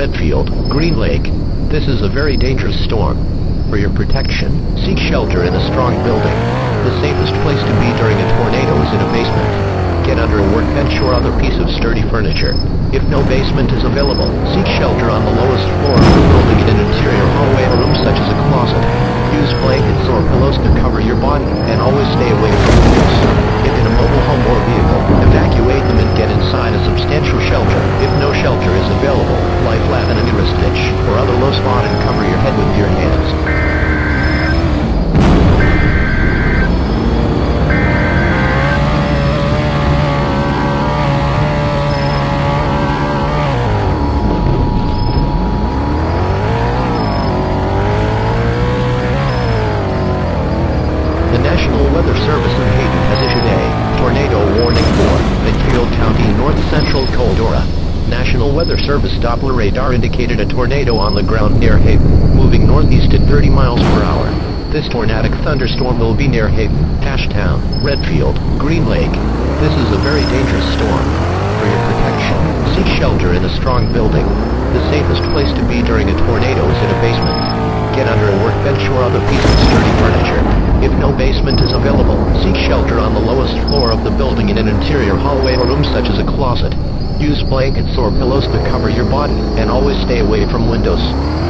Redfield, Green Lake. This is a very dangerous storm. For your protection, seek shelter in a strong building. The safest place to be during a tornado is in a basement. Get under a workbench or other piece of sturdy furniture. If no basement is available, seek shelter on the lowest floor of the building in an interior hallway or room such as a closet. Use blankets or pillows to cover your body, and always stay away from windows. If in a mobile home or vehicle, evacuate them and get inside a substantial shelter. If no shelter is available, lie flat in a nearest ditch or other low spot and cover your head with your hands. The National Weather Service in Hayden has issued a tornado warning for Midfield County, north central Coldora. National Weather Service Doppler radar indicated a tornado on the ground near Hayden, moving northeast at 30 miles per hour. This tornadic thunderstorm will be near Hayden, Ashtown, Redfield, Green Lake. This is a very dangerous storm. For your protection, seek shelter in a strong building. The safest place to be during a tornado is in a basement. Get under a workbench or other piece of sturdy furniture. If no basement is available, seek shelter on the lowest floor of the building in an interior hallway or room such as a closet. Use blankets or pillows to cover your body, and always stay away from windows.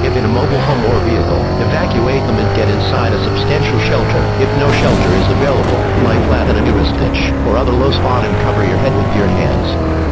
If in a mobile home or vehicle, evacuate them and get inside a substantial shelter. If no shelter is available, lie flat in a nearest ditch or other low spot and cover your head with your hands.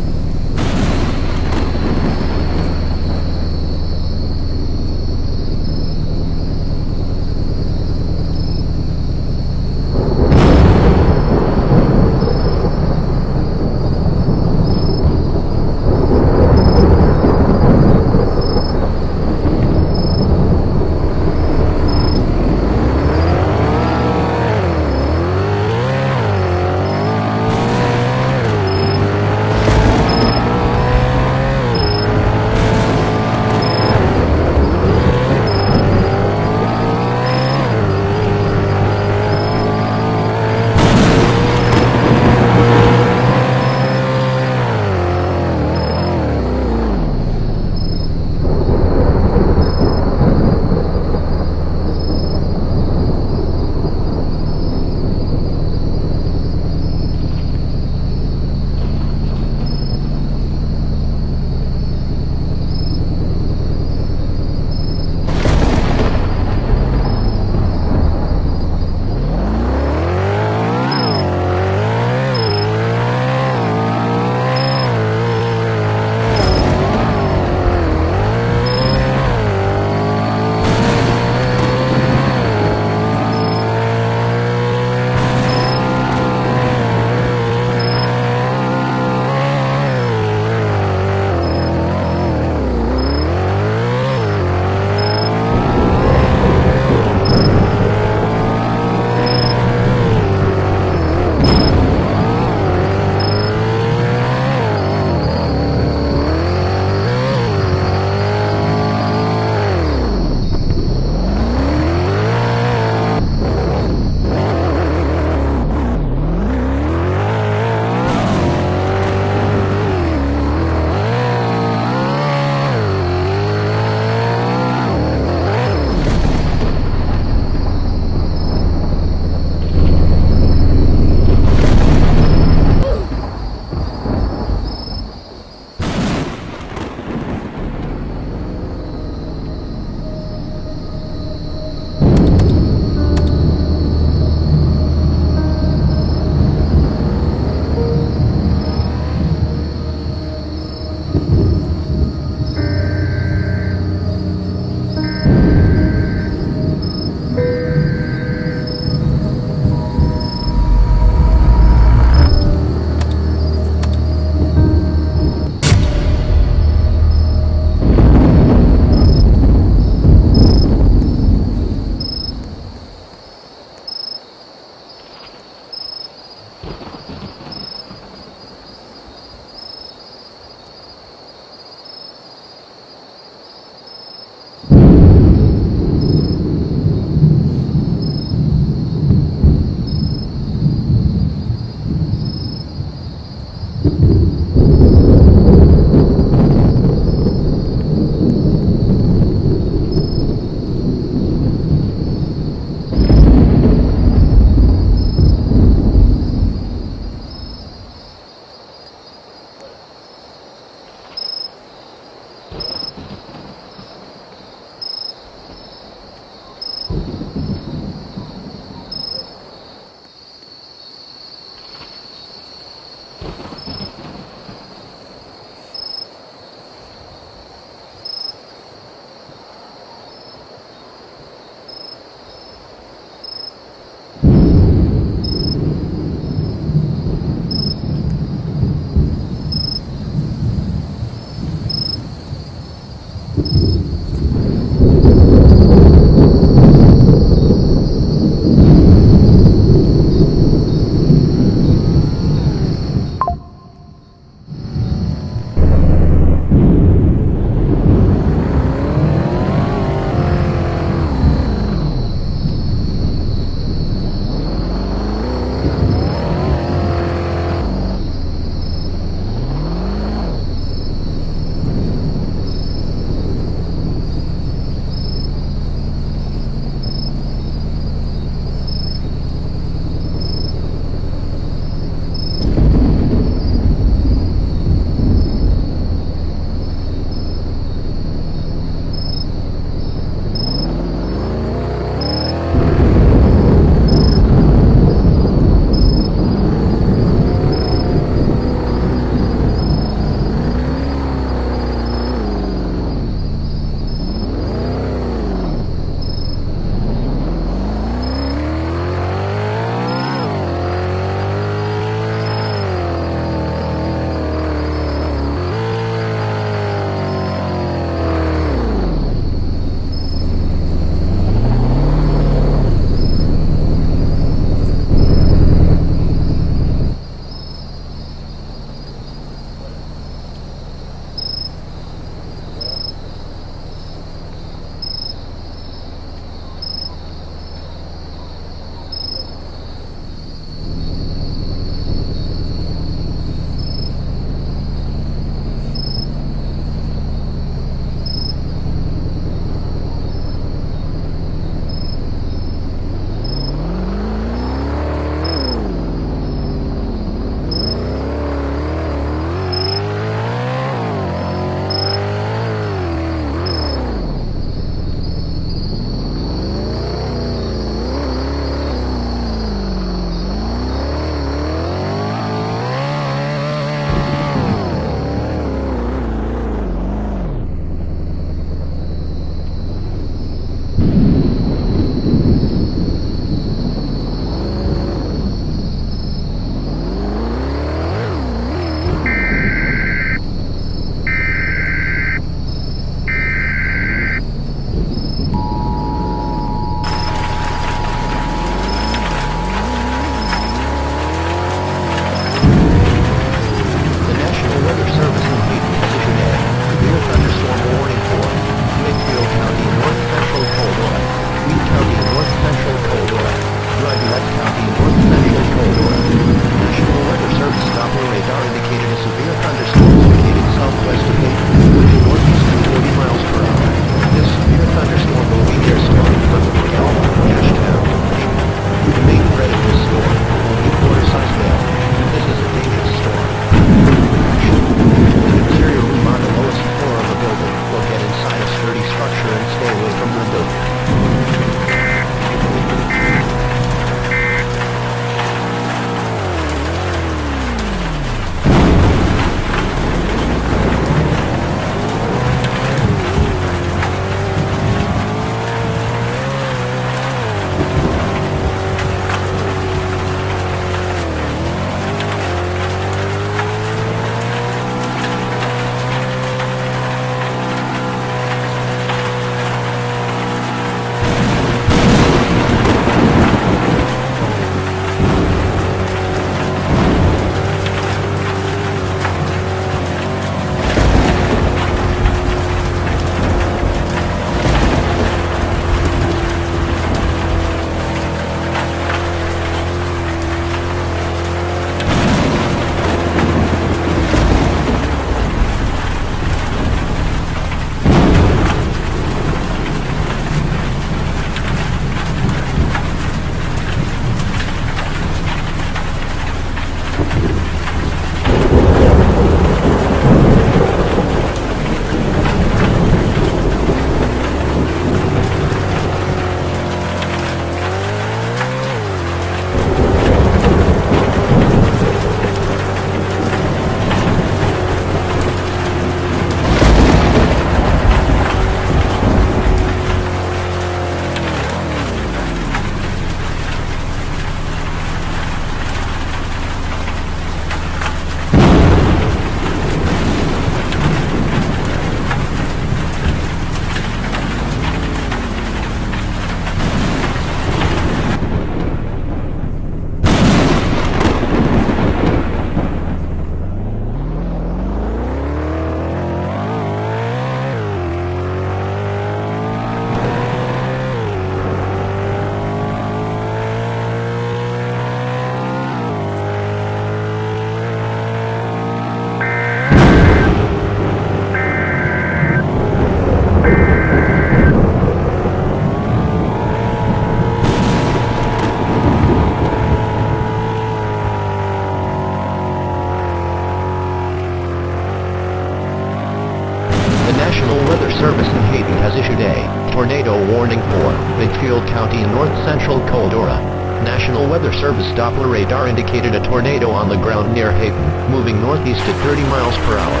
National Weather Service in Haiti has issued a tornado warning for Midfield County, north central Coldora. National Weather Service Doppler radar indicated a tornado on the ground near Hayden, moving northeast at 30 miles per hour.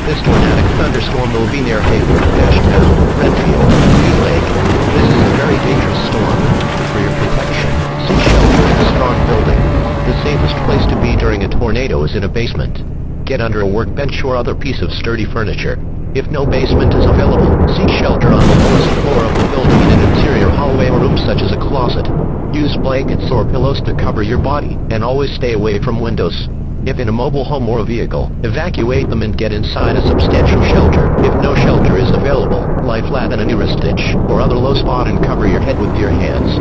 This tornadic thunderstorm will be near Hayden, Ashtown, Redfield, Green Lake. This is a very dangerous storm. For your protection, seek shelter in a strong building. The safest place to be during a tornado is in a basement. Get under a workbench or other piece of sturdy furniture. If no basement is available, seek shelter on the lowest floor of the building in an interior hallway or room such as a closet. Use blankets or pillows to cover your body, and always stay away from windows. If in a mobile home or a vehicle, evacuate them and get inside a substantial shelter. If no shelter is available, lie flat on a nearest ditch or other low spot and cover your head with your hands.